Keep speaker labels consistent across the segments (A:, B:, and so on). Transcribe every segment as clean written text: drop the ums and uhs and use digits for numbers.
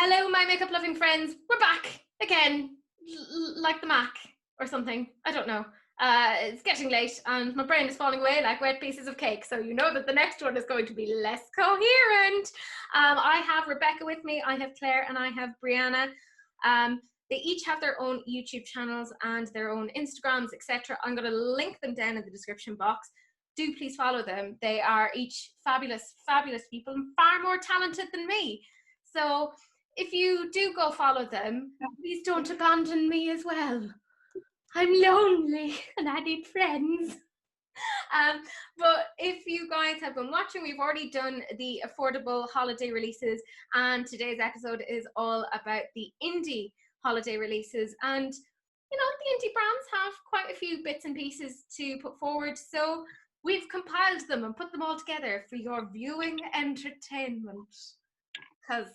A: Hello, my makeup loving friends. We're back again, like the Mac or something. I don't know. It's getting late and my brain is falling away like wet pieces of cake. So you know that the next one is going to be less coherent. I have Rebecca with me, I have Claire, and I have Brianna. They each have their own YouTube channels and their own Instagrams, etc. I'm going to link them down in the description box. Do please follow them. They are each fabulous, fabulous people and far more talented than me. So if you do go follow them, please don't abandon me as well. I'm lonely and I need friends. But if you guys have been watching, we've already done the affordable holiday releases, and today's episode is all about the indie holiday releases. And you know, the indie brands have quite a few bits and pieces to put forward, so we've compiled them and put them all together for your viewing entertainment, because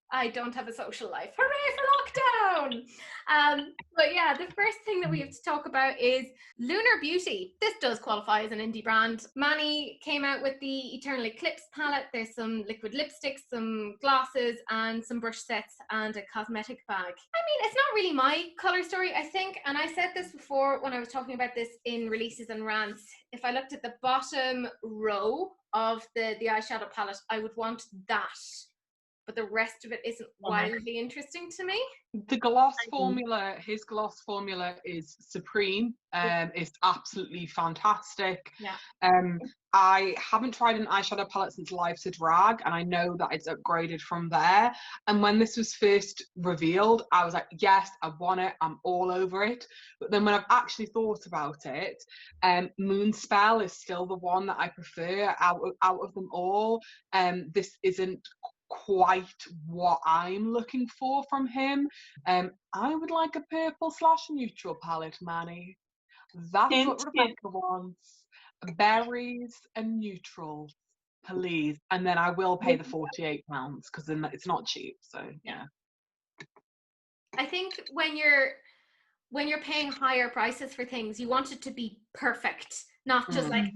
A: I don't have a social life. Hooray for lockdown! But yeah, the first thing that we have to talk about is Lunar Beauty. This does qualify as an indie brand. Manny came out with the Eternal Eclipse palette. There's some liquid lipsticks, some glosses, and some brush sets, and a cosmetic bag. I mean, it's not really my colour story, I think, and I said this before when I was talking about this in releases and rants. If I looked at the bottom row of the eyeshadow palette, I would want that. But the rest of it isn't wildly interesting to me.
B: The gloss formula, his gloss formula is supreme. It's absolutely fantastic.
A: Yeah.
B: I haven't tried an eyeshadow palette since Life's a Drag, and I know that it's upgraded from there. And when this was first revealed, I was like, yes, I want it, I'm all over it. But then when I've actually thought about it, Moonspell is still the one that I prefer out of them all. This isn't quite what I'm looking for from him. I would like a purple/neutral palette, Manny. That's what Rebecca wants. Berries and neutrals, please. And then I will pay the £48 because then it's not cheap. So yeah.
A: I think when you're paying higher prices for things, you want it to be perfect, not just like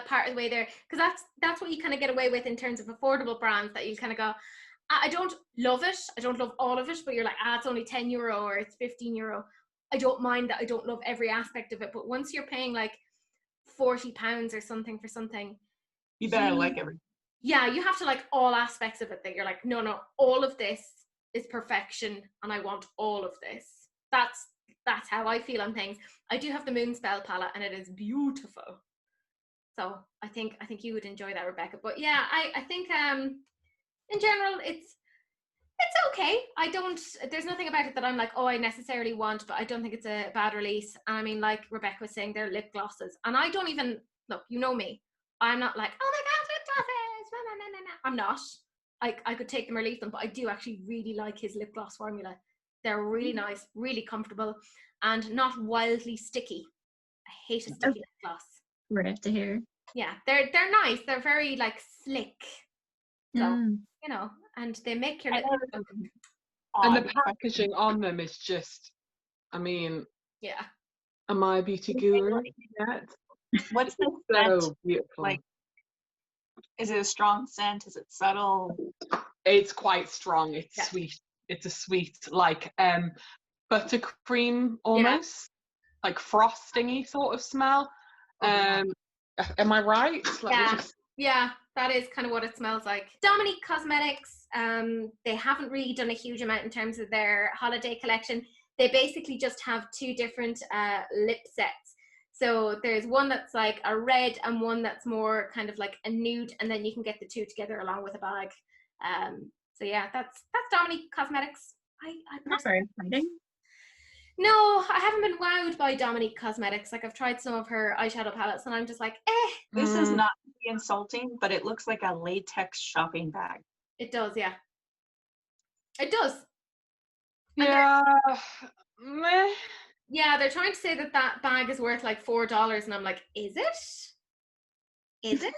A: part of the way there, because that's what you kind of get away with in terms of affordable brands, that you kind of go, I don't love it, I don't love all of it, but you're like, it's only €10 or it's €15. I don't mind that I don't love every aspect of it, but once you're paying like £40 or something for something,
C: you better like everything.
A: Yeah, you have to like all aspects of it, that you're like, no, all of this is perfection and I want all of this. That's how I feel on things. I do have the Moonspell palette and it is beautiful. So I think you would enjoy that, Rebecca. But yeah, I think in general it's okay. There's nothing about it that I'm like, oh, I necessarily want, but I don't think it's a bad release. And I mean, like Rebecca was saying, they're lip glosses. And I don't even, look, you know me. I'm not like, oh my God, lip glosses. I'm not. I could take them or leave them, but I do actually really like his lip gloss formula. They're really nice, really comfortable, and not wildly sticky. I hate a sticky lip gloss.
D: Right to hear.
A: Yeah, they're nice. They're very like slick. So you know, and they make your lip.
B: And the packaging on them is just, I mean,
A: yeah.
B: Am I a beauty guru yet?
C: What's the
B: so
C: scent
B: beautiful?
C: Like, is it a strong scent? Is it subtle?
B: It's quite strong. It's sweet. It's a sweet, like buttercream almost, like frostingy sort of smell. Am I right?
A: Yeah, that is kind of what it smells like. Dominique Cosmetics, they haven't really done a huge amount in terms of their holiday collection. They basically just have two different lip sets. So there's one that's like a red and one that's more kind of like a nude, and then you can get the two together along with a bag. So yeah, that's Dominique Cosmetics.
D: Not very exciting.
A: No, I haven't been wowed by Dominique Cosmetics. Like, I've tried some of her eyeshadow palettes and I'm just like,
C: This is not to be insulting, but it looks like a latex shopping bag.
A: It does, yeah. It does.
B: Yeah. Meh.
A: Yeah, they're trying to say that bag is worth like $4, and I'm like, is it? Is it?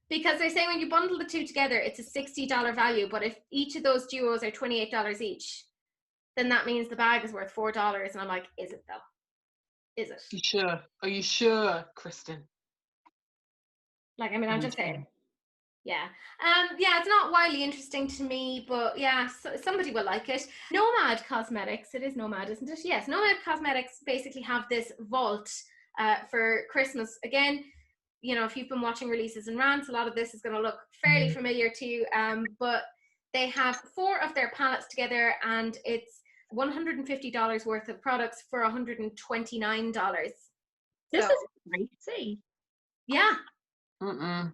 A: Because they say when you bundle the two together, it's a $60 value, but if each of those duos are $28 each, then that means the bag is worth $4, and I'm like, is it though? Is it?
B: You sure? Are you sure, Kristen?
A: Like, I mean, I'm just saying. Yeah. Yeah, it's not wildly interesting to me, but yeah, somebody will like it. Nomad Cosmetics, it is Nomad, isn't it? Yes, Nomad Cosmetics basically have this vault for Christmas. Again, you know, if you've been watching releases and rants, a lot of this is going to look fairly familiar to you. But they have 4 of their palettes together, and it's $150 worth of products for $129.
D: This
A: So,
D: is crazy.
A: yeah.
B: No.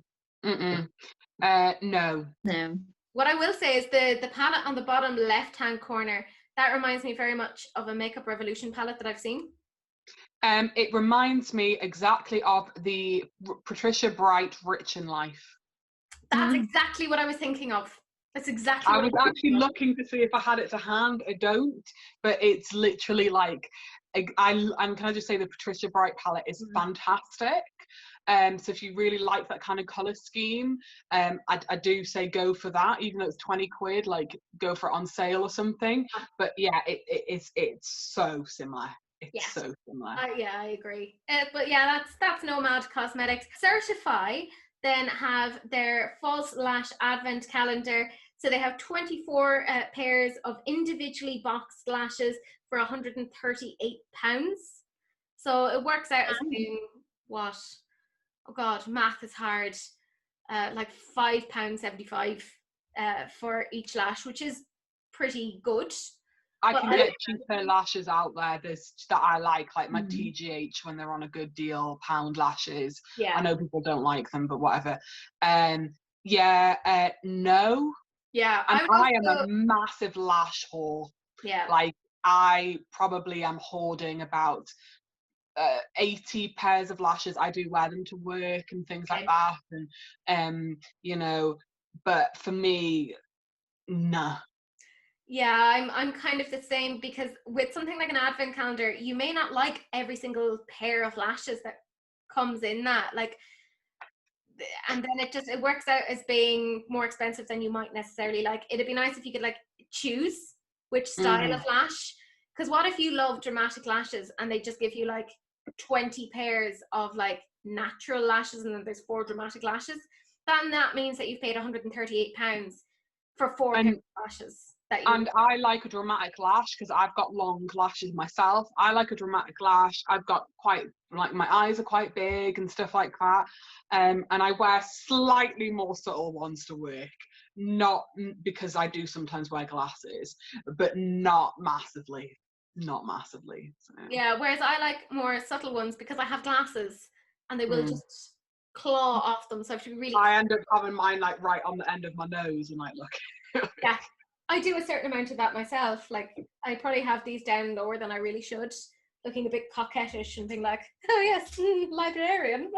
D: No.
A: What I will say is the palette on the bottom left-hand corner, that reminds me very much of a Makeup Revolution palette that I've seen.
B: It reminds me exactly of the Patricia Bright Rich in Life.
A: That's exactly what I was thinking of. That's exactly
B: I
A: what
B: was actually looking to see if I had it to hand. I don't, but it's literally like, can I just say the Patricia Bright palette is fantastic. So if you really like that kind of color scheme, I do say go for that, even though it's 20 quid, like go for it on sale or something. But yeah, it's so similar. It's so similar.
A: Yeah, I agree. But yeah, that's Nomad Cosmetics. Certify then have their false lash advent calendar. So they have 24 pairs of individually boxed lashes for £138. So it works out as being what? Oh God, math is hard. Like £5.75 for each lash, which is pretty good.
B: I can get cheaper lashes out there that I like my TGH when they're on a good deal, pound lashes.
A: Yeah.
B: I know people don't like them, but whatever. No.
A: Yeah.
B: And I am a massive lash whore.
A: Yeah.
B: Like, I probably am hoarding about 80 pairs of lashes. I do wear them to work and things like that. And, you know, but for me, nah.
A: Yeah, I'm kind of the same, because with something like an advent calendar, you may not like every single pair of lashes that comes in that, like, and then it works out as being more expensive than you might necessarily like. It'd be nice if you could like choose which style of lash, because what if you love dramatic lashes and they just give you like 20 pairs of like natural lashes and then there's 4 dramatic lashes? Then that means that you've paid £138 for 4 pairs of lashes.
B: And I like a dramatic lash because I've got long lashes myself. I like a dramatic lash. I've got quite, like, my eyes are quite big and stuff like that. And I wear slightly more subtle ones to work. Not because I do sometimes wear glasses, but not massively. Not massively. So.
A: Yeah, whereas I like more subtle ones because I have glasses and they will just claw off them. So I have to be really.
B: I end up having mine like right on the end of my nose and like look.
A: Yeah. I do a certain amount of that myself. Like, I probably have these down lower than I really should, looking a bit coquettish and being like, oh yes, librarian.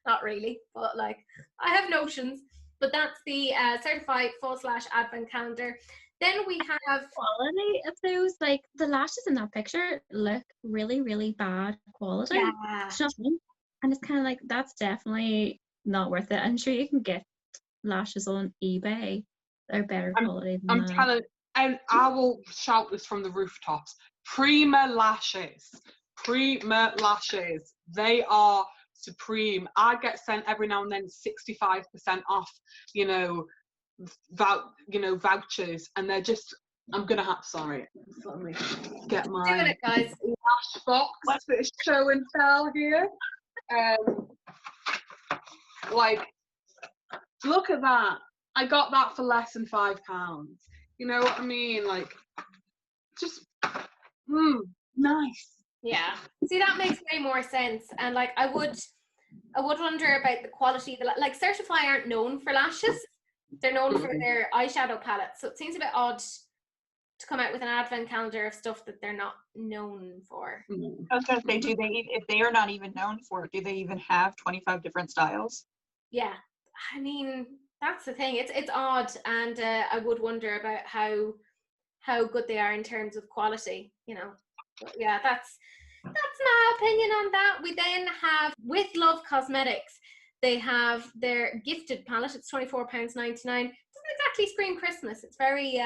A: Not really, but like, I have notions. But that's the certified false lash advent calendar. Then we have
D: quality of those. Like, the lashes in that picture look really, really bad quality.
A: Yeah.
D: And it's kind of like, that's definitely not worth it. I'm sure you can get lashes on eBay. They're better quality than
B: I'm telling, and I will shout this from the rooftops. Prima lashes. They are supreme. I get sent every now and then 65% off, vouchers, and they're just. I'm gonna have. Sorry, let me get my
A: doing it, guys.
B: lash box. Bit of show and tell here. Like, look at that. I got that for less than £5. You know what I mean? Like, just, nice.
A: Yeah. See, that makes way more sense. And like, I would wonder about the quality. Like, Certify aren't known for lashes. They're known for their eyeshadow palette. So it seems a bit odd to come out with an advent calendar of stuff that they're not known for.
C: I was going to say, if they are not even known for it, do they even have 25 different styles?
A: Yeah. I mean, that's the thing. It's odd, and I would wonder about how good they are in terms of quality. But yeah, that's my opinion on that. We then have With Love Cosmetics. They have their gifted palette. It's £24.99. Doesn't exactly scream Christmas. It's very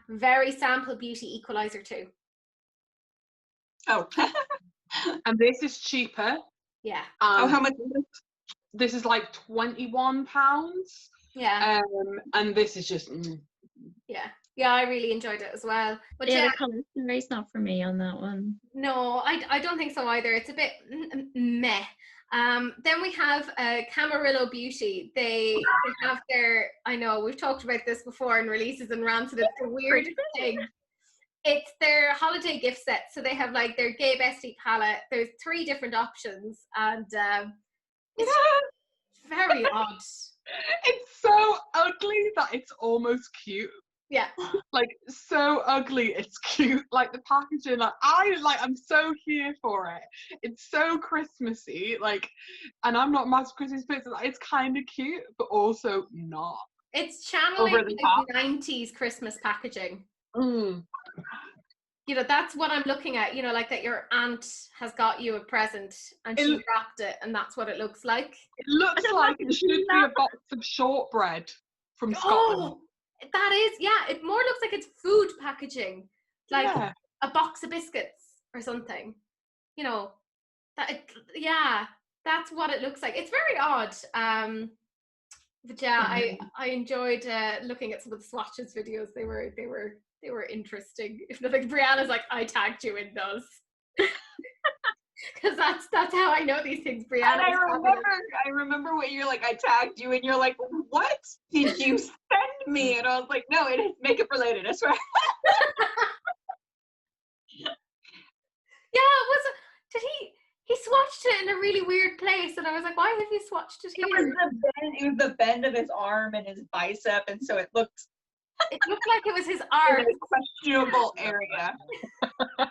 A: very sample beauty equalizer too.
C: Oh.
B: And this is cheaper.
A: Yeah.
C: How much is it?
B: this is like £21.
A: Yeah.
B: And this is just
A: Yeah, I really enjoyed it as well. But
D: Yeah,
A: yeah,
D: the colour story's not for me on that one.
A: no, I don't think so either. It's a bit meh. Then we have Camilo Beauty. They have their, I know we've talked about this before in releases and rants, and it's the weirdest thing. It's their holiday gift set. So they have like their Gay Bestie palette. There's 3 different options, and it's very odd.
B: it's so ugly that it's almost cute.
A: Yeah.
B: Like so ugly, it's cute. Like the packaging, I'm so here for it. It's so Christmassy, like, and I'm not a massive Christmas person. It's kind of cute, but also not.
A: It's channeling
C: Over the top.
A: 90s Christmas packaging.
B: Mm.
A: You know, that's what I'm looking at. You know, like that your aunt has got you a present and she wrapped it, and that's what it looks like.
B: It looks like it should be a box of shortbread from Scotland.
A: Oh, that is, yeah. It more looks like it's food packaging, like a box of biscuits or something. You know, that's what it looks like. It's very odd. But yeah, I enjoyed looking at some of the swatches videos. They were interesting. If nothing, Brianna's like, I tagged you in those. Because that's how I know these things, Brianna.
C: And I remember when you're like, I tagged you, and you're like, what did you send me? And I was like, no, it is makeup related, I swear.
A: Yeah, it was. Did he swatched it in a really weird place, and I was like, why have you swatched it here?
C: It was the bend of his arm and his bicep, and so it looked
A: like it was his arm.
C: in a questionable area.
A: And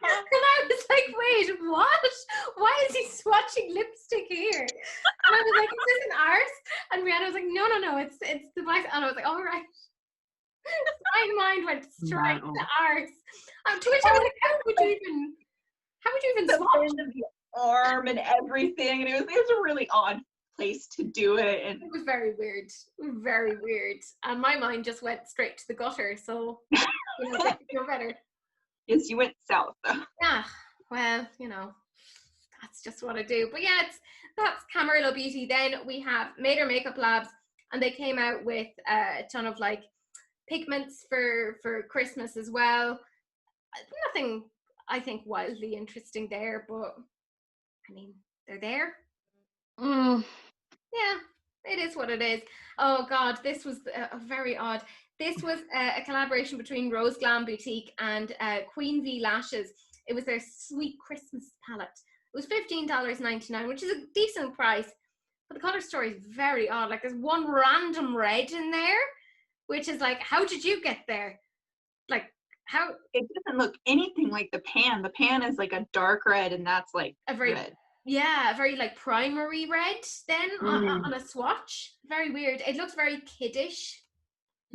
A: I was like, wait, what? Why is he swatching lipstick here? And I was like, is this an arse? And Rihanna was like, no, it's the bicep. And I was like, all right. My mind went straight to arse. To which I was like, how would you even
C: The
A: swatch?
C: bend of the arm and everything, and it was a really odd place to do it, and
A: it was very weird, and my mind just went straight to the gutter. So you know, feel better.
C: Yes, you went south though.
A: Yeah, well, you know, that's just what I do. But yeah, that's Camilo Beauty. Then we have Made Her Makeup Labs, and they came out with a ton of like pigments for Christmas as well. Nothing, I think, wildly interesting there, but I mean, they're there. Yeah, it is what it is. Oh God, this was a very odd. This was a collaboration between Rose Glam Boutique and Queen V Lashes. It was their Sweet Christmas palette. It was $15.99, which is a decent price, but the color story is very odd. Like, there's one random red in there, which is like, how did you get there? Like, how?
C: It doesn't look anything like the pan. The pan is like a dark red, and that's like
A: A very
C: red.
A: Yeah, a very like primary red then on a swatch. Very weird. It looks very kiddish.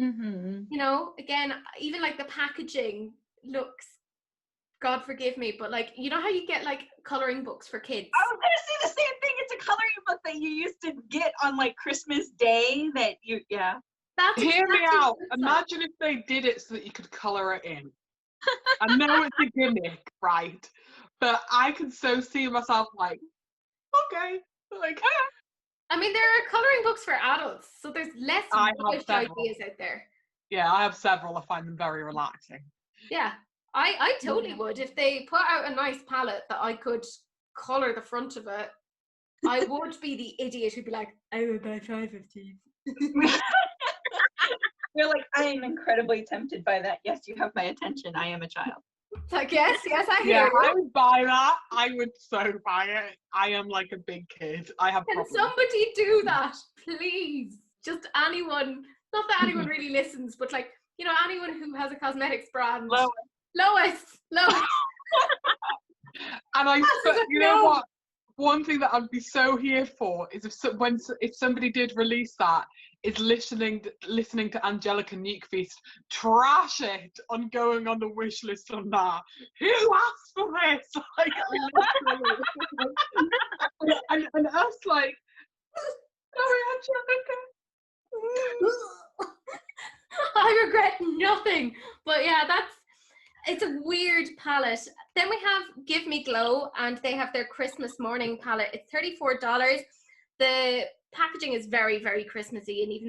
D: Mm-hmm.
A: You know, again, even like the packaging looks, God forgive me, but like, you know how you get like coloring books for kids?
C: I was gonna say the same thing. It's a coloring book that you used to get on like Christmas Day.
A: That's
B: Hear me
A: exactly
B: out.
A: what it's like.
B: Imagine if they did it so that you could colour it in. I know it's a gimmick, right? But I can so see myself like, okay, like.
A: I mean, there are coloring books for adults, so there's less rubbish ideas out there.
B: Yeah, I have several. I find them very relaxing.
A: Yeah, I totally would. If they put out a nice palette that I could colour the front of it, I would be the idiot who'd be like, I would buy 5 of these.
C: You're like, I am incredibly tempted by that. Yes, you have my attention. I am a child.
A: It's like, yes, I hear
B: Yeah,
A: you.
B: I would buy that. I would so buy it. I am like a big kid. I have
A: Can
B: problems.
A: somebody do that, please? Just anyone. Not that anyone really listens, but like, you know, anyone who has a cosmetics brand. Lois.
B: And you know what? One thing that I'd be so here for is if somebody did release that, is listening to Angelica Newquist trash it on going on the wish list on that. Who asked for this? Like, and us like, sorry, Angelica.
A: I regret nothing. But yeah, it's a weird palette. Then we have Give Me Glow, and they have their Christmas morning palette. It's $34. the packaging is very, very Christmassy, and even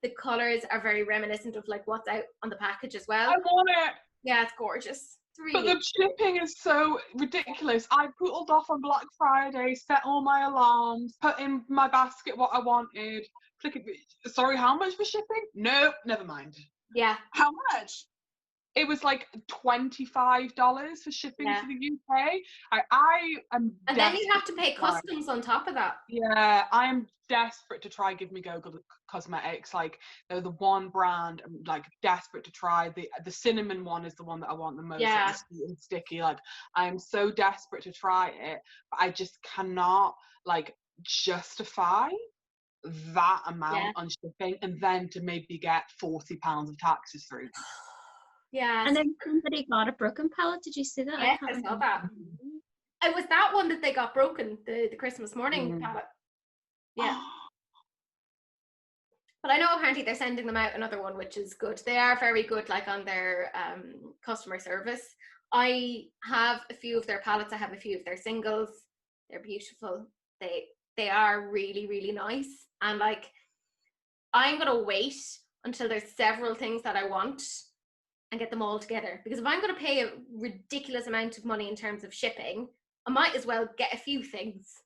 A: the colors are very reminiscent of like what's out on the package as well.
B: I want it.
A: Yeah, it's gorgeous. It's
B: But
A: really.
B: the shipping is so ridiculous. I pulled off on Black Friday, set all my alarms, put in my basket what I wanted. Click it. Sorry, how much for shipping? Nope, never mind.
A: Yeah.
C: How much?
B: It was like $25 for shipping
A: Yeah.
B: to the UK. I am.
A: And then you have to
B: desperate
A: pay
B: try.
A: customs on top of that.
B: Yeah, I am desperate to try Give Me Go Cosmetics. Like, they're the one brand I'm like desperate to try. The cinnamon one is the one that I want the most.
A: Yeah.
B: Like, the sweet and sticky. Like, I am so desperate to try it, but I just cannot like justify that amount on shipping, and then to maybe get £40 of taxes through.
A: Yeah.
D: And then somebody got a broken palette. Did you see that?
A: Yes, I saw that. It was that one that they got broken, the Christmas morning palette. Yeah. But I know apparently they're sending them out another one, which is good. They are very good, like on their customer service. I have a few of their palettes. I have a few of their singles. They're beautiful. They are really, really nice. And like, I'm gonna wait until there's several things that I want and get them all together. Because if I'm gonna pay a ridiculous amount of money in terms of shipping, I might as well get a few things.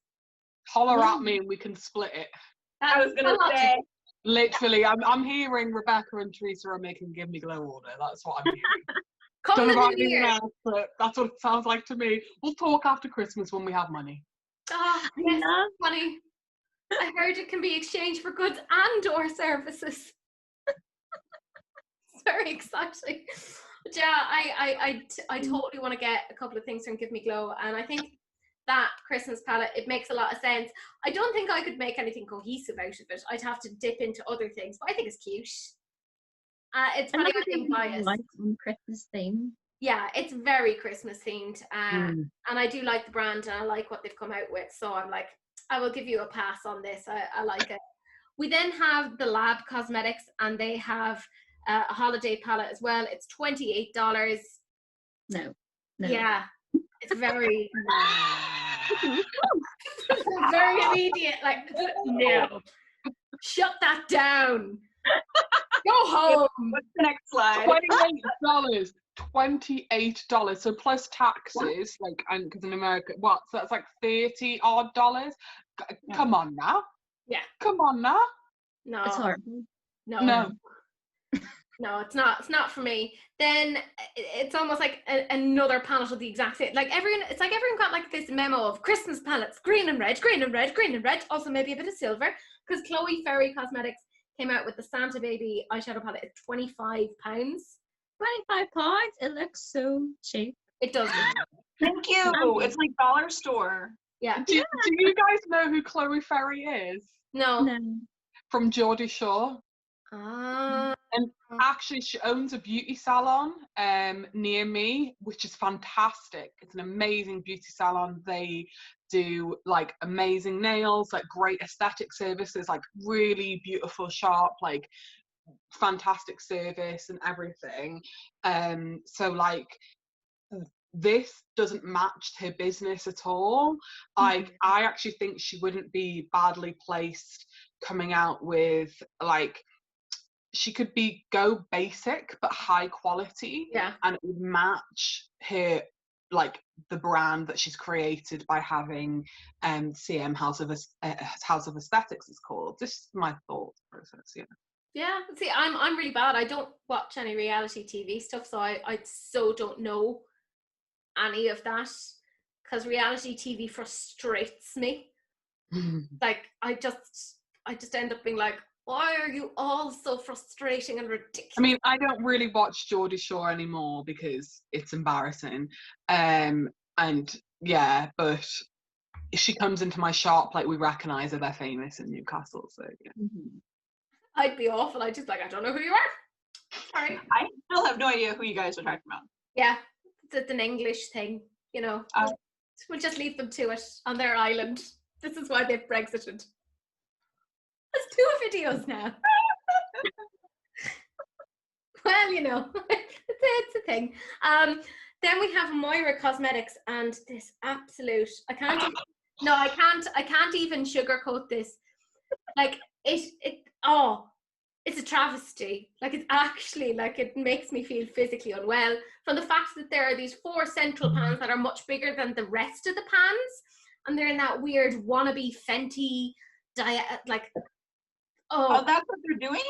B: Holler at me and we can split it.
C: I was gonna say.
B: Literally, I'm hearing Rebecca and Teresa are making Give Me Glow order. That's what I'm hearing.
A: Come
B: Don't
A: the
B: know about
A: new
B: anyone
A: year.
B: else, but that's what it sounds like to me. We'll talk after Christmas when we have money.
A: Oh, yes, money. I heard it can be exchanged for goods and or services. It's very exciting. But yeah, I totally want to get a couple of things from Give Me Glow, and I think that Christmas palette, it makes a lot of sense. I don't think I could make anything cohesive out of it. I'd have to dip into other things, but I think it's cute. It's funny, I'm being biased.
D: Like on Christmas theme.
A: Yeah, it's very Christmas themed, and I do like the brand, and I like what they've come out with. So I'm like, I will give you a pass on this. I like it. We then have the Lab Cosmetics, and they have a holiday palette as well. It's $28.
D: No.
A: Yeah, it's very, very immediate. Like, no, shut that down. Go home.
C: What's the next slide?
B: $28. So plus taxes, like, and because in America, what? So that's like $30 odd. Come on now.
A: Yeah.
B: Come on now.
A: No.
D: It's horrible.
A: No. No, it's not. It's not for me. Then it's almost like another palette of the exact same. Like everyone, it's like everyone got like this memo of Christmas palettes, green and red, green and red, green and red. Also maybe a bit of silver, because Chloe Ferry Cosmetics came out with the Santa Baby eyeshadow palette at £25.
D: £25. It looks so cheap.
A: It does.
C: Thank you. It's like dollar store.
A: Yeah.
B: Do you guys know who Chloe Ferry is?
A: No.
B: From Geordie Shore. And actually, she owns a beauty salon near me, which is fantastic. It's an amazing beauty salon. They do like amazing nails, like great aesthetic services, like really beautiful shop, like fantastic service and everything. So like, this doesn't match her business at all. I actually think she wouldn't be badly placed coming out with like, she could go basic but high quality, and it would match her, like the brand that she's created by having CM House of Aesthetics is called. This is my thought process.
A: Yeah. See, I'm really bad. I don't watch any reality TV stuff, so I so don't know any of that, because reality TV frustrates me. Like I just end up being like, why are you all so frustrating and ridiculous?
B: I mean, I don't really watch Geordie Shore anymore because it's embarrassing. And yeah, but if she comes into my shop, like we recognise her, they're famous in Newcastle, so yeah.
A: I'd be awful. I'd just like, I don't know who you are. Sorry.
C: I still have no idea who you guys are talking about.
A: Yeah, it's an English thing, you know. We'll just leave them to it on their island. This is why they've Brexited. There's 2 videos now. Well, you know, it's a thing. Then we have Moira Cosmetics, and this absolute, I can't No, I can't even sugarcoat this. Like it's a travesty. Like it's actually like it makes me feel physically unwell from the fact that there are these 4 central pans that are much bigger than the rest of the pans, and they're in that weird wannabe Fenty like
C: Oh, that's what they're doing?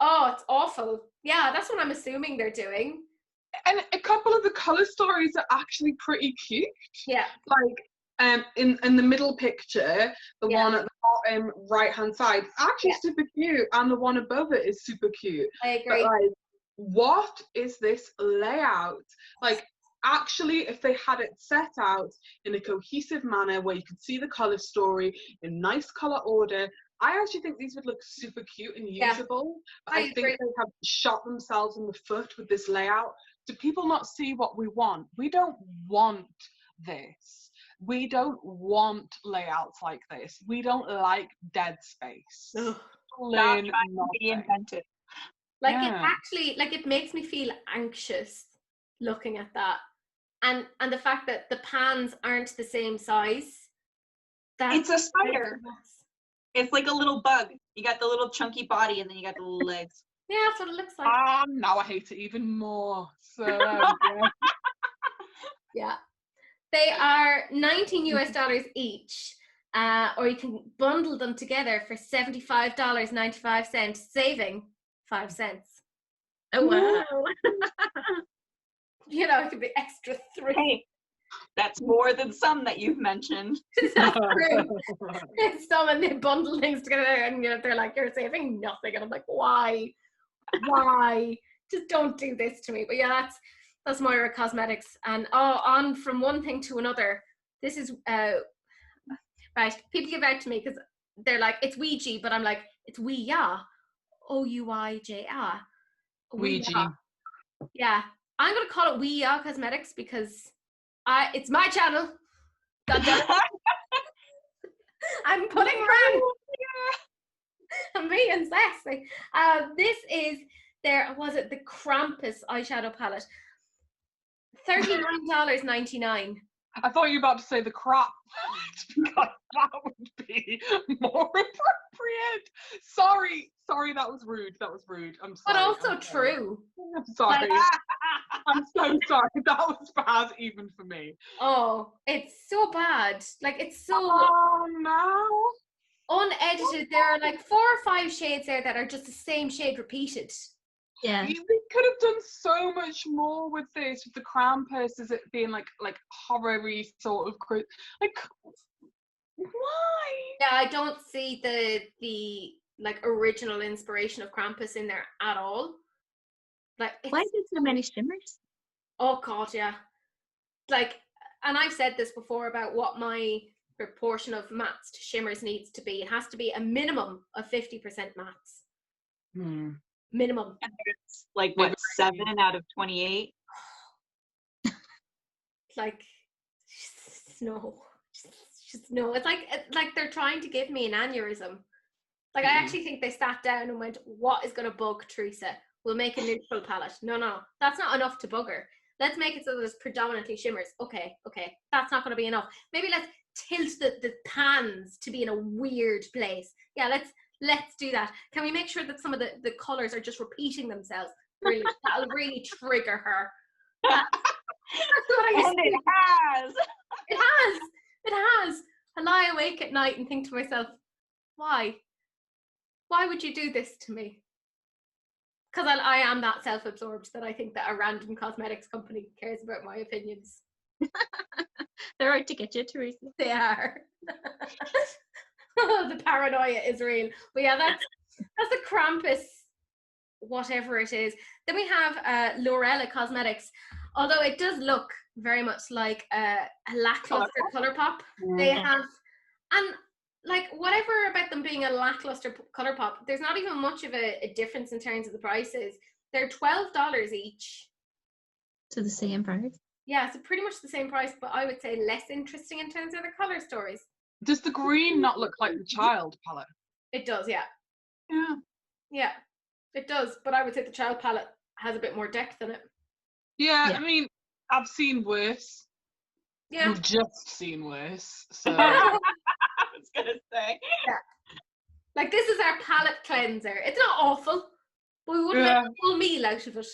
A: oh, it's awful. Yeah, that's what I'm assuming they're doing.
B: And a couple of the color stories are actually pretty cute.
A: Yeah.
B: Like in the middle picture, the one at the bottom right hand side, actually super cute, and the one above it is super cute.
A: I agree.
B: But like, what is this layout? Like, actually, if they had it set out in a cohesive manner where you could see the color story in nice color order, I actually think these would look super cute and usable. But I think they have shot themselves in the foot with this layout. Do people not see what we want? We don't want this. We don't want layouts like this. We don't like dead space.
C: Stop trying to be inventive.
A: Like it actually, like it makes me feel anxious looking at that, and the fact that the pans aren't the same size.
C: It's a spider. It's like a little bug. You got the little chunky body, and then you got the little legs.
A: Yeah, that's what it looks like.
B: Now I hate it even more. So
A: yeah. They are $19 each, or you can bundle them together for $75.95, saving 5 cents.
D: Oh wow!
A: You know, it could be extra 3.
C: Hey, that's more than some that you've mentioned.
A: That's true. Some and they bundle things together, and they're like, "You're saving nothing," and I'm like, "Why? Why? Just don't do this to me." But yeah, that's Moira Cosmetics, and on from one thing to another. This is right. People give out to me because they're like, it's Ouija, but I'm like, it's Ouija, Ouija,
B: Ouija.
A: Yeah, I'm gonna call it Ouija Cosmetics because it's my channel. God damn it. I'm putting her on. I'm being sassy. This is the Krampus eyeshadow palette. $39.99.
B: I thought you were about to say the crap, because that would be more appropriate. Sorry, that was rude. I'm sorry.
A: But also true.
B: I'm sorry. I'm so sorry. That was bad even for me.
A: Oh, it's so bad. Like, it's so
B: no.
A: unedited. There are like 4 or 5 shades there that are just the same shade repeated.
D: Yeah.
B: They could have done so much more with this, with the Krampus as it being like horror-y sort of like, why?
A: Yeah, I don't see the like original inspiration of Krampus in there at all. Like,
D: why is there so many shimmers?
A: Oh god, yeah. Like, and I've said this before about what my proportion of mattes to shimmers needs to be. It has to be a minimum of 50% mattes. Minimum.
C: And it's like what, 7 out of 28?
A: Like, no. Just no. It's like they're trying to give me an aneurysm. Like, I actually think they sat down and went, what is going to bug Teresa? We'll make a neutral palette. No. That's not enough to bug her. Let's make it so there's predominantly shimmers. Okay. That's not going to be enough. Maybe let's tilt the pans to be in a weird place. Yeah, let's do that. Can we make sure that some of the colors are just repeating themselves? Really, that'll really trigger her. That's what I used to do. It has. I lie awake at night and think to myself, why? Why would you do this to me? Because I am that self-absorbed that I think that a random cosmetics company cares about my opinions.
D: They're out to get you, Teresa.
A: They are. The paranoia is real. But yeah, that's the Krampus, whatever it is. Then we have Lunar Cosmetics. Although it does look very much like a lackluster color pop. They have, and like whatever about them being a lackluster color pop, there's not even much of a difference in terms of the prices. They're $12 each.
D: So the same price?
A: Yeah, so pretty much the same price, but I would say less interesting in terms of the color stories.
B: Does the green not look like the child palette?
A: It does, yeah.
C: Yeah.
A: Yeah, it does, but I would say the child palette has a bit more depth in it.
B: Yeah, I mean, I've seen worse.
A: Yeah.
B: We've just seen worse. So
C: I was gonna say.
A: Like, this is our palette cleanser. It's not awful, but we wouldn't make a full meal out of it.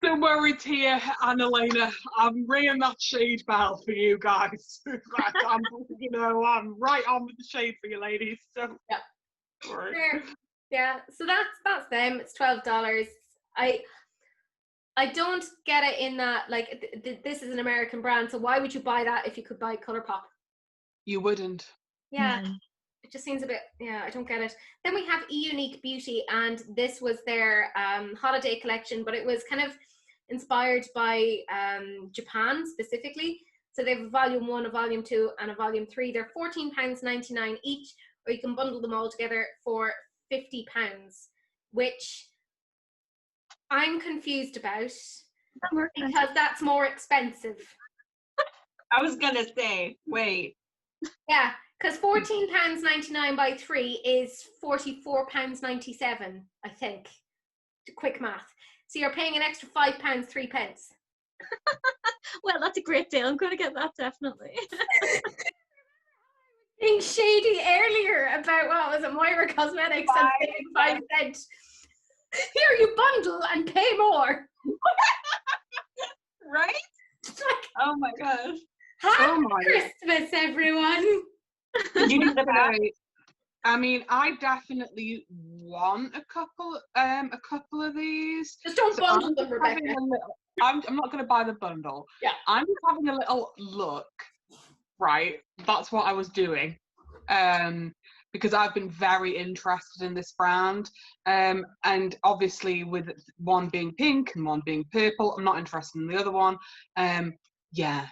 B: don't worry, Tia and Elena. I'm ringing that shade bell for you guys. I'm right on with the shade for you ladies. So
A: Yeah.
B: Right.
A: Fair. Yeah, so that's them. It's $12. I don't get it in that, like, this is an American brand, so why would you buy that if you could buy ColourPop?
B: You wouldn't.
A: Yeah,
D: No.
A: it just seems a bit, yeah, I don't get it. Then we have Eunique Beauty, and this was their holiday collection, but it was kind of inspired by Japan specifically. So they have a volume 1, a volume 2, and a volume 3. They're £14.99 each, or you can bundle them all together for £50, which I'm confused about because that's more expensive.
C: I was gonna say, wait.
A: Yeah, because £14.99 by 3 is £44.97, I think. Quick math. So you're paying an extra £5, 3 pence.
D: Well, that's a great deal. I'm going to get that definitely.
A: Being shady earlier about what was it, Moira Cosmetics and saving 5 cents. Here you bundle and pay more.
C: Right? Oh my gosh.
A: Happy Christmas, everyone.
C: Did you do the back?
B: I mean, I definitely want a couple of these.
A: Just don't bundle them, Rebecca.
B: I'm not going to buy the bundle.
A: Yeah.
B: I'm just having a little look. Right, that's what I was doing. Because I've been very interested in this brand. And obviously with one being pink and one being purple, I'm not interested in the other one. Yeah.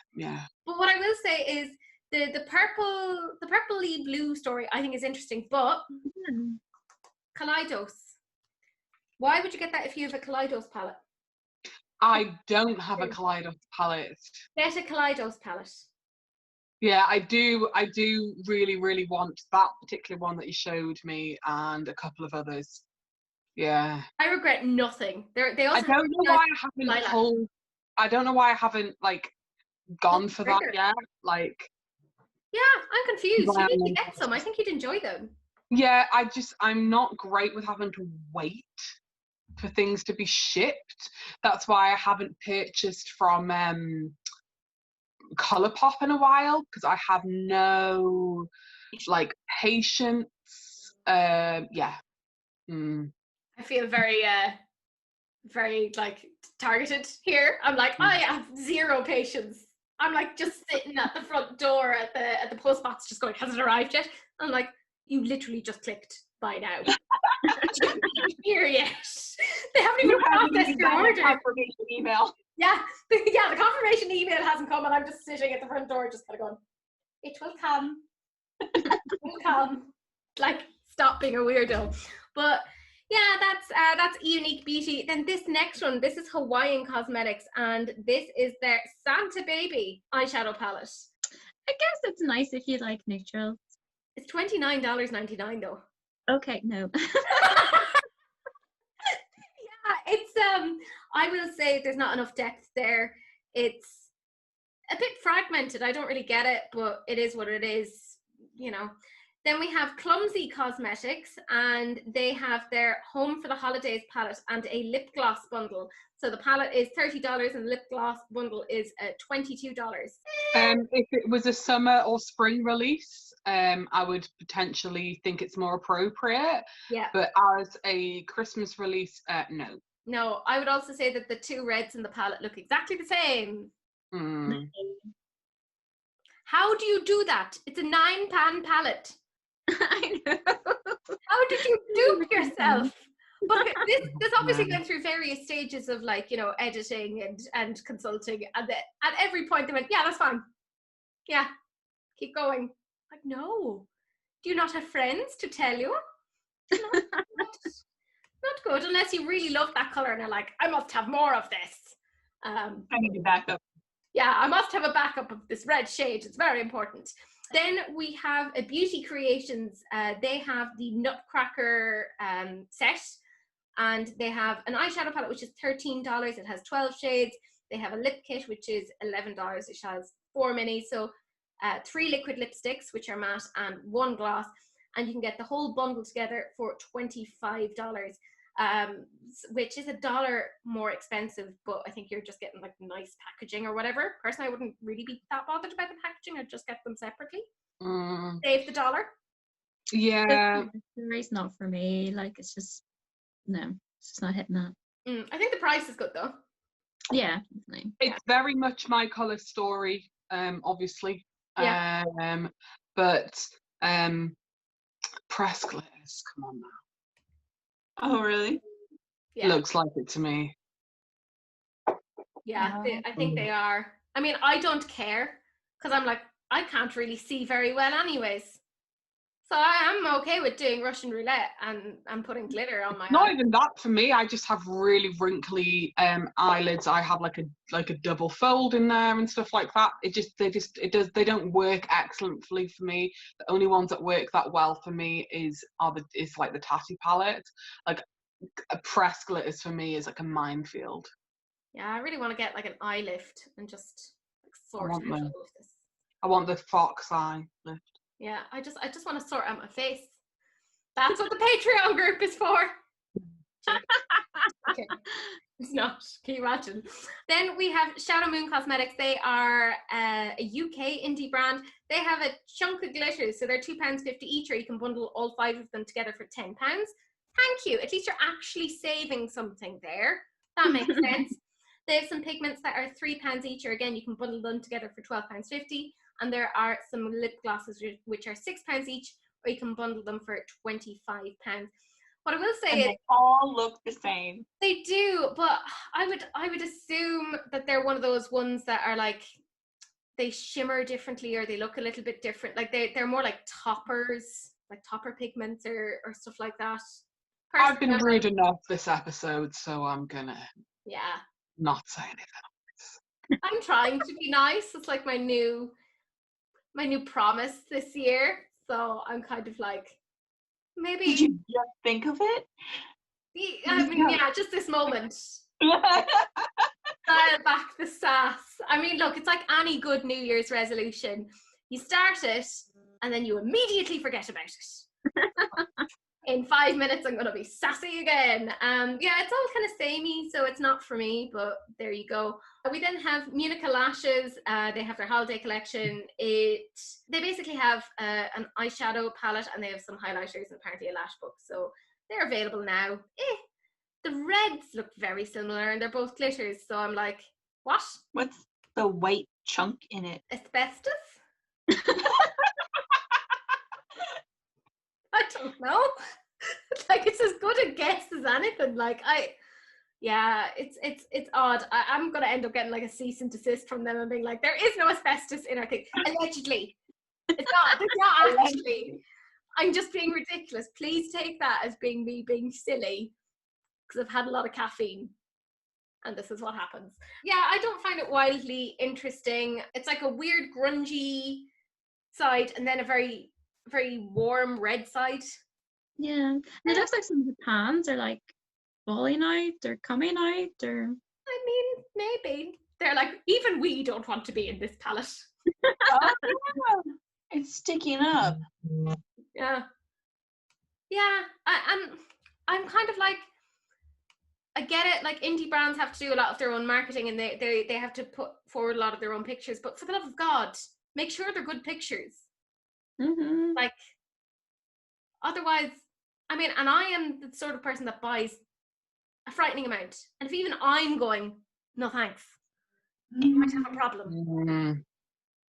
A: But what I will say is the purpley blue story I think is interesting, but Kaleidos. Why would you get that if you have a Kaleidos palette?
B: I don't have a Kaleidos palette.
A: Get a Kaleidos palette.
B: Yeah, I do really, really want that particular one that you showed me and a couple of others. Yeah.
A: I regret nothing. They also
B: I don't know why I haven't like gone for that yet. Like,
A: yeah, I'm confused. You need to get some. I think you'd enjoy them.
B: Yeah, I'm not great with having to wait for things to be shipped. That's why I haven't purchased from ColourPop in a while, because I have no like patience. Yeah.
A: I feel very like targeted here. I'm like, I have zero patience. I'm like just sitting at the front door at the postbox just going, has it arrived yet? I'm like, you literally just clicked buy now. Here yet. They haven't even processed your order.
C: Confirmation email.
A: Yeah, the confirmation email hasn't come, and I'm just sitting at the front door, just kind of going, "It will come, it will come." Like, stop being a weirdo. But yeah, that's Eunique Beauty. Then this next one, this is Hawaiian Cosmetics, and this is their Santa Baby eyeshadow palette.
D: I guess it's nice if you like neutrals.
A: It's $29.99 though.
D: Okay, no.
A: Yeah, it's I will say there's not enough depth there. It's a bit fragmented. I don't really get it, but it is what it is, you know. Then we have Clumsy Cosmetics, and they have their Home for the Holidays palette and a lip gloss bundle. So the palette is $30 and the lip gloss bundle is $22.
B: If it was a summer or spring release, I would potentially think it's more appropriate.
A: Yeah.
B: But as a Christmas release, no.
A: No, I would also say that the two reds in the palette look exactly the same. How do you do that? It's a 9-pan palette.
D: I know.
A: How did you dupe yourself? But this obviously went through various stages of, like, you know, editing and consulting, and at every point they went, yeah, that's fine. Yeah, keep going. Like, no. Do you not have friends to tell you? Not good, unless you really love that colour and are like, I must have more of this.
C: I need a backup.
A: Yeah, I must have a backup of this red shade. It's very important. Then we have a Beauty Creations. They have the Nutcracker set, and they have an eyeshadow palette which is $13. It has 12 shades. They have a lip kit which is $11, which has 4 minis. So 3 liquid lipsticks, which are matte, and 1 gloss. And you can get the whole bundle together for $25, which is $1 more expensive, but I think you're just getting like nice packaging or whatever. Personally, I wouldn't really be that bothered about the packaging. I'd just get them separately. Save the $1.
B: Yeah.
D: The race not for me. Like it's just not hitting that.
A: I think the price is good though.
D: Yeah, definitely.
B: It's very much my colour story, obviously.
A: Yeah.
B: But press glitters, come on now.
C: Oh, really?
A: Yeah.
B: Looks like it to me.
A: Yeah, I think they are. I mean, I don't care because I'm like, I can't really see very well anyways. So I am okay with doing Russian roulette and putting glitter on my
B: Not
A: eye.
B: even that for me. I just have really wrinkly eyelids. I have like a double fold in there and stuff like that. They don't work excellently for me. The only ones that work that well for me is like the Tatty palette. Like a press glitters for me is like a minefield.
A: Yeah, I really want to get like an eye lift and just like sort out all of this.
B: I want the fox eye lift.
A: Yeah, I just want to sort out my face. That's what the Patreon group is for. Okay. It's not. Can you imagine? Then we have Shadow Moon Cosmetics. They are a UK indie brand. They have a chunk of glitters, so they're £2.50 each, or you can bundle all 5 of them together for £10. Thank you. At least you're actually saving something there. That makes sense. They have some pigments that are £3 each, or again, you can bundle them together for £12.50. And there are some lip glosses which are £6 each, or you can bundle them for £25. What I will say is
C: they all look the same.
A: They do, but I would assume that they're one of those ones that are like they shimmer differently or they look a little bit different. Like they're more like toppers, like topper pigments or stuff like that.
B: I've been rude enough this episode, so I'm gonna not say anything.
A: I'm trying to be nice. It's like my new promise this year. So I'm kind of like, maybe.
C: Did you just think of it?
A: I mean, yeah, just this moment. Dial back the sass. I mean, look, it's like any good New Year's resolution. You start it and then you immediately forget about it. In 5 minutes, I'm going to be sassy again. Yeah, it's all kind of samey, so it's not for me, but there you go. We then have Unica lashes. They have their holiday collection. They basically have an eyeshadow palette, and they have some highlighters and apparently a lash book. So they're available now. The reds look very similar, and they're both glitters. So I'm like, what?
C: What's the white chunk in it?
A: Asbestos? I don't know. Like, it's as good a guess as anything. Like, it's odd. I'm gonna end up getting like a cease and desist from them and being like, there is no asbestos in our thing. Allegedly. It's not actually. I'm just being ridiculous. Please take that as being me being silly, because I've had a lot of caffeine and this is what happens. Yeah, I don't find it wildly interesting. It's like a weird grungy side and then a very, very warm red side.
D: Yeah, and it looks like some of the pans are like falling out or coming out, or
A: I mean, maybe they're like, even we don't want to be in this palette.
C: Oh, yeah. It's sticking up.
A: Yeah. I'm kind of like, I get it. Like, indie brands have to do a lot of their own marketing, and they have to put forward a lot of their own pictures. But for the love of God, make sure they're good pictures.
D: mm-hmm.
A: Like, otherwise, I mean, and I am the sort of person that buys a frightening amount. And if even I'm going, no thanks, you might have a problem.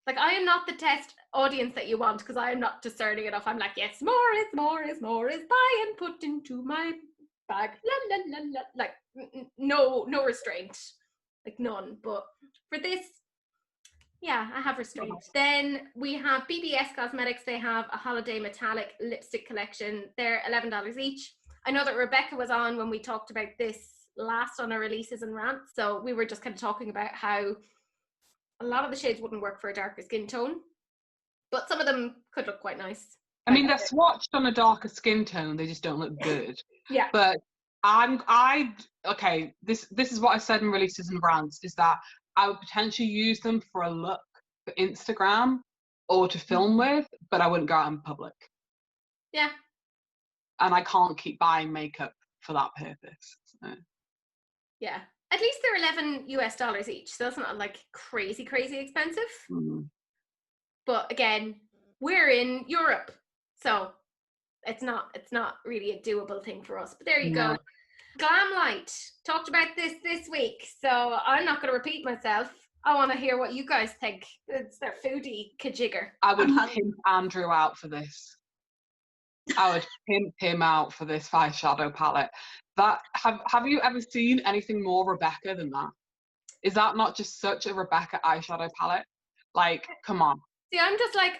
A: Like, I am not the test audience that you want, because I am not discerning enough. I'm like, yes, more is buy and put into my bag. La, la, la, la. Like, no restraint. Like, none. But for this, yeah, I have restraint. Then we have BBS Cosmetics. They have a holiday metallic lipstick collection. They're $11 each. I know that Rebecca was on when we talked about this last on our releases and rants. So we were just kind of talking about how a lot of the shades wouldn't work for a darker skin tone, but some of them could look quite nice.
B: I mean, they're swatched on a darker skin tone. They just don't look good.
A: Yeah.
B: But this is what I said in releases and rants, is that I would potentially use them for a look. for Instagram or to film with, but I wouldn't go out in public.
A: Yeah.
B: And I can't keep buying makeup for that purpose. So.
A: Yeah. At least they're $11 each, so that's not like crazy expensive. But again, we're in Europe, so it's not really a doable thing for us. But there you go. Glam Light talked about this week, so I'm not going to repeat myself. I want to hear what you guys think. It's their foodie kajigger.
B: I would pimp Andrew out for this. I would pimp him out for this eyeshadow palette. That have you ever seen anything more Rebecca than that? Is that not just such a Rebecca eyeshadow palette? Like, come on.
A: See, I'm just like,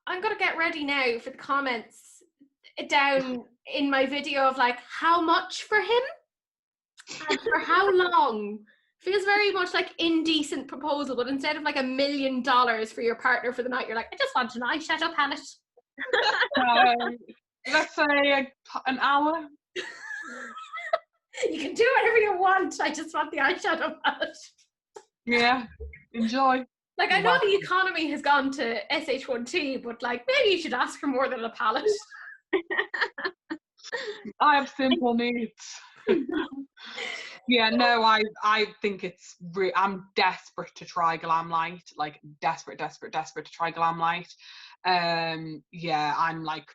A: I'm gonna get ready now for the comments down in my video of like, how much for him and for how long? Feels very much like indecent proposal, but instead of like $1 million for your partner for the night, you're like, I just want an eyeshadow palette.
B: Let's say an hour.
A: You can do whatever you want. I just want the eyeshadow palette.
B: Yeah, enjoy.
A: Like, I know the economy has gone to SH1T, but like, maybe you should ask for more than a palette.
B: I have simple needs. Yeah, no, I think it's I'm desperate to try Glam Light, like desperate to try Glam Light. Yeah, I'm like,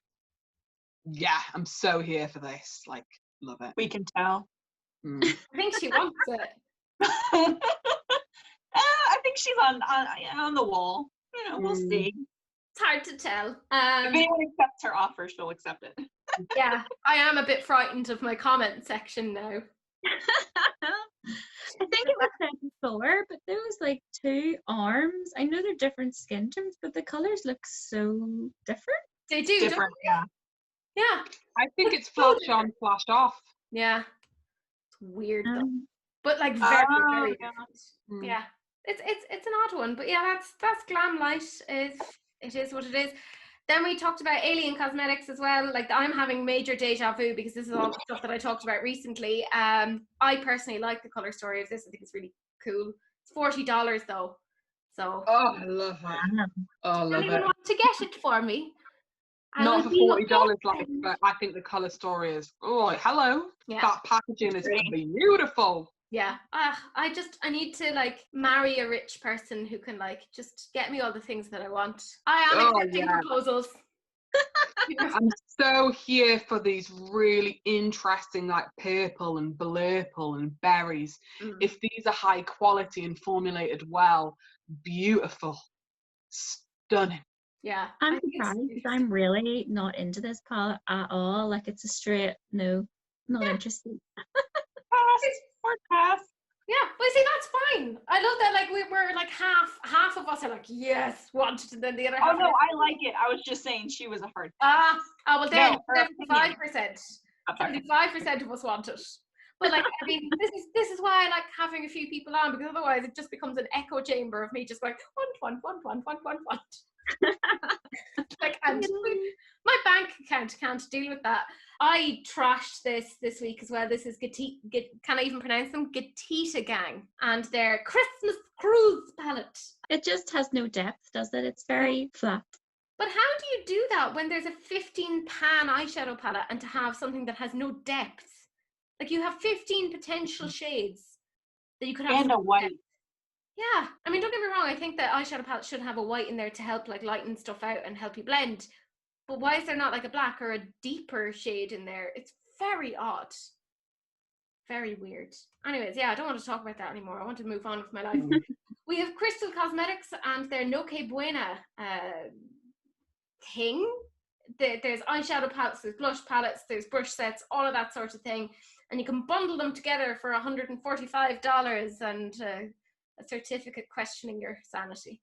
B: yeah, I'm so here for this. Like, love it.
C: We can tell.
A: I think she wants it.
C: I think she's on the wall. You know, we'll see.
A: It's hard to tell.
C: If anyone accepts her offer, she'll accept it.
A: Yeah, I am a bit frightened of my comment section now.
D: I think it was said before, but there was like 2 arms. I know they're different skin tones, but the colours look so different.
A: They do,
C: Different,
A: don't they? Yeah.
B: I think it's flash on, flash off.
A: Yeah. It's weird though. But like very different. Yeah. It's an odd one, but yeah, that's Glam Light. It is what it is. Then we talked about Alien Cosmetics as well. Like, I'm having major deja vu because this is all stuff that I talked about recently. I personally like the color story of this. I think it's really cool. It's $40 though. So
B: I love it. I love
A: anyone
B: it.
A: want to get it for me?
B: Not for $40, like, but I think the color story is, hello.
A: Yeah.
B: That packaging is beautiful.
A: Yeah, I need to like marry a rich person who can like just get me all the things that I want. I am accepting proposals.
B: I'm so here for these really interesting like purple and blurple and berries. If these are high quality and formulated well, beautiful, stunning.
A: Yeah,
D: I'm surprised because I'm really not into this palette at all. Like, it's a straight no, not interested.
C: Pass.
A: Yeah, but see, that's fine. I love that. Like, we're like half of us are like, yes, wanted, and then the other half.
C: Oh no, I like it. I was just saying she was a hard.
A: Well then,
C: No,
A: 75%. 75% of us want it. But like, I mean, this is why I like having a few people on, because otherwise it just becomes an echo chamber of me just going want. Like, and my bank account can't deal with that. I trashed this week as well. This is can I even pronounce them? Gatita Gang and their Christmas Cruise palette.
D: It just has no depth, does it? It's very flat.
A: But how do you do that when there's a 15 pan eyeshadow palette and to have something that has no depth? Like, you have 15 potential shades that you could have.
C: And a white.
A: Depth. Yeah, I mean, don't get me wrong. I think that eyeshadow palette should have a white in there to help like lighten stuff out and help you blend. But why is there not like a black or a deeper shade in there? It's very odd. Very weird. Anyways, yeah, I don't want to talk about that anymore. I want to move on with my life. We have Crystal Cosmetics and their No Que Buena thing. There's eyeshadow palettes, there's blush palettes, there's brush sets, all of that sort of thing. And you can bundle them together for $145 and a certificate questioning your sanity.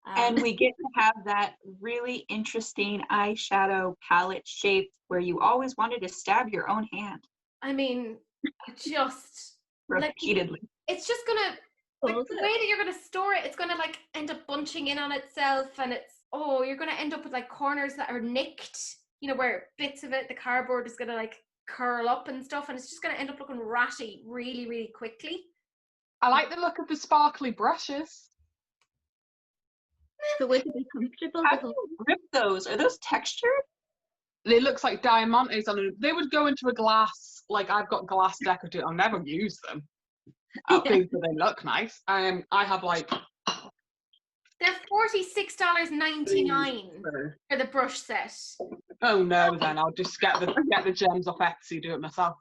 C: And we get to have that really interesting eyeshadow palette shape where you always wanted to stab your own hand.
A: I mean, just
C: repeatedly.
A: Like, it's just gonna, like, the way that you're gonna store it, it's gonna like end up bunching in on itself, and you're gonna end up with like corners that are nicked, you know, where bits of it, the cardboard is gonna like curl up and stuff, and it's just gonna end up looking ratty really, really quickly.
B: I like the look of the sparkly brushes.
D: But would it be comfortable?
C: How do you grip those? Are those textured?
B: It looks like diamantes on it. They would go into a glass, like I've got glass decorative. I'll never use them. Okay, so they look nice. I have like
A: They're $46.99 for the brush set.
B: oh no, then I'll just get the gems off Etsy, do it myself.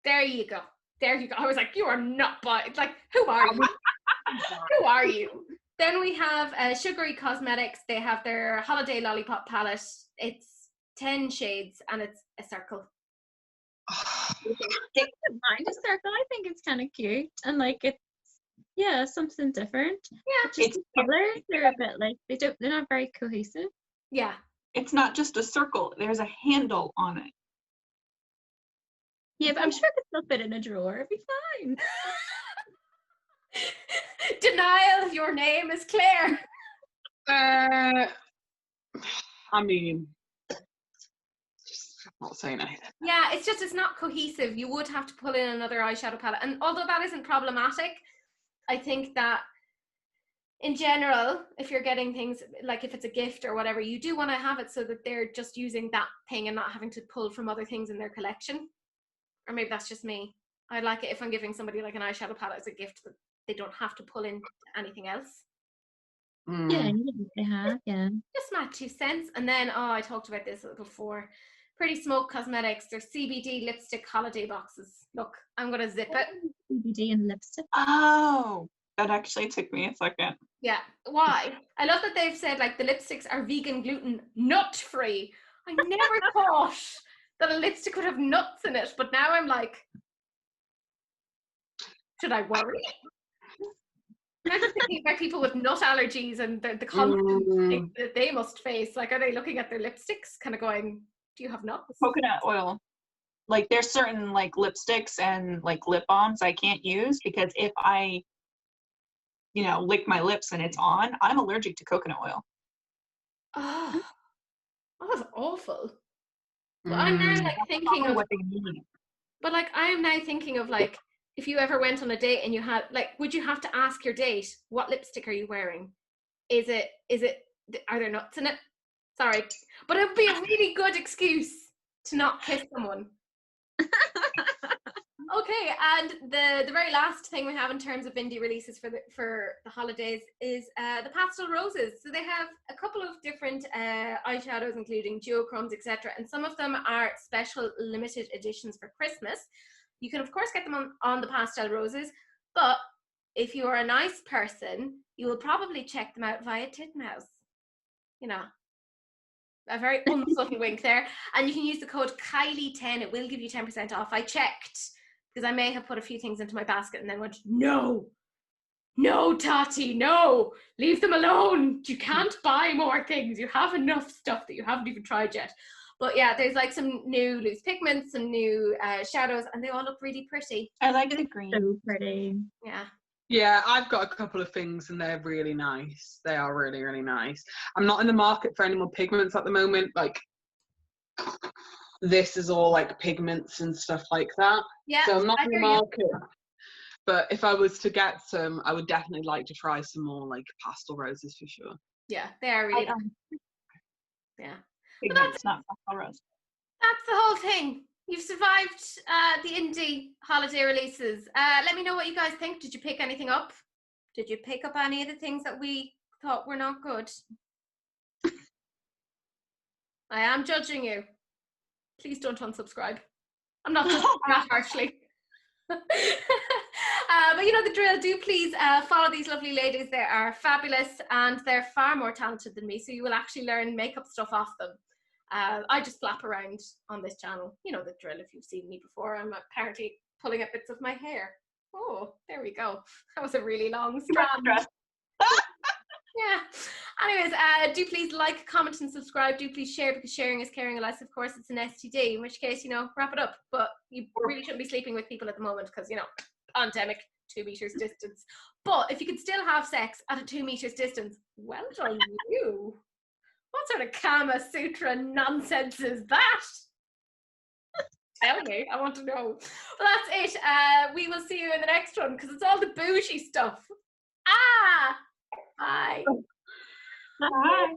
A: There you go. There you go. I was like, you are not buying. Like, who are you? Who are you? Then we have Sugary Cosmetics. They have their Holiday Lollipop palette. It's 10 shades and it's a circle.
D: Stick to mind a circle. I think it's kind of cute and like it's something different.
A: Yeah,
D: just the colors are a bit like they're not very cohesive.
A: Yeah,
C: It's not just a circle. There's a handle on it.
D: Yeah, but I'm sure it could still fit in a drawer. It'd be fine.
A: Denial. Your name is Claire.
B: I mean, just not saying anything.
A: Yeah, it's not cohesive. You would have to pull in another eyeshadow palette, and although that isn't problematic, I think that in general, if you're getting things like if it's a gift or whatever, you do want to have it so that they're just using that thing and not having to pull from other things in their collection. Or maybe that's just me. I like it if I'm giving somebody like an eyeshadow palette as a gift that they don't have to pull in anything else.
D: Yeah, they have, yeah.
A: Just my 2 cents. And then, I talked about this before. Pretty Smoke Cosmetics, their CBD lipstick holiday boxes. Look, I'm going to zip it.
D: CBD and lipstick.
C: Oh, that actually took me a second.
A: Yeah. Why? I love that they've said like the lipsticks are vegan, gluten, nut free. I never thought that a lipstick would have nuts in it, but now I'm like, should I worry? I'm just thinking about people with nut allergies and the constant things that they must face. Like, are they looking at their lipsticks kind of going, do you have nuts?
C: Coconut oil. Like there's certain like lipsticks and like lip balms I can't use because if I, lick my lips and it's on, I'm allergic to coconut oil.
A: Oh, that was awful. But I'm now like thinking of
C: what they need.
A: But like I am now thinking of like if you ever went on a date and you had like, would you have to ask your date what lipstick are you wearing? Is it are there nuts in it? Sorry, but it would be a really good excuse to not kiss someone. Okay, and the very last thing we have in terms of indie releases for the holidays is the Pastel Roses. So they have a couple of different eyeshadows, including duochromes, etc. And some of them are special limited editions for Christmas. You can, of course, get them on the Pastel Roses, but if you're a nice person, you will probably check them out via Titmouse. A very unsubtle wink there. And you can use the code Kylie10. It will give you 10% off. I checked because I may have put a few things into my basket and then went, no, Tati, no, leave them alone. You can't buy more things. You have enough stuff that you haven't even tried yet. But yeah, there's like some new loose pigments, some new shadows, and they all look really pretty.
C: I like the green.
D: So pretty.
A: Yeah.
B: Yeah, I've got a couple of things and they're really nice. They are really, really nice. I'm not in the market for any more pigments at the moment. Like, this is all like pigments and stuff like that.
A: Yeah.
B: So I'm not in the market. But if I was to get some, I would definitely like to try some more like Pastel Roses for sure.
A: Yeah, they are really nice. Yeah.
C: Pigments, not Pastel Rose.
A: That's the whole thing. You've survived the indie holiday releases. Let me know what you guys think. Did you pick anything up? Did you pick up any of the things that we thought were not good? I am judging you. Please don't unsubscribe. I'm not judging that harshly. But you know the drill. Do please follow these lovely ladies. They are fabulous and they're far more talented than me. So you will actually learn makeup stuff off them. I just flap around on this channel. You know the drill if you've seen me before. I'm apparently pulling out bits of my hair. Oh, there we go. That was a really long strand. Yeah. Anyways, do please like, comment and subscribe. Do please share because sharing is caring, unless of course it's an STD, in which case, wrap it up. But you really shouldn't be sleeping with people at the moment because, pandemic, 2 meters distance. But if you can still have sex at a 2 meters distance, well done you. What sort of Kama Sutra nonsense is that? Tell me, I want to know. Well, that's it. We will see you in the next one because it's all the bougie stuff. Bye.
C: Bye.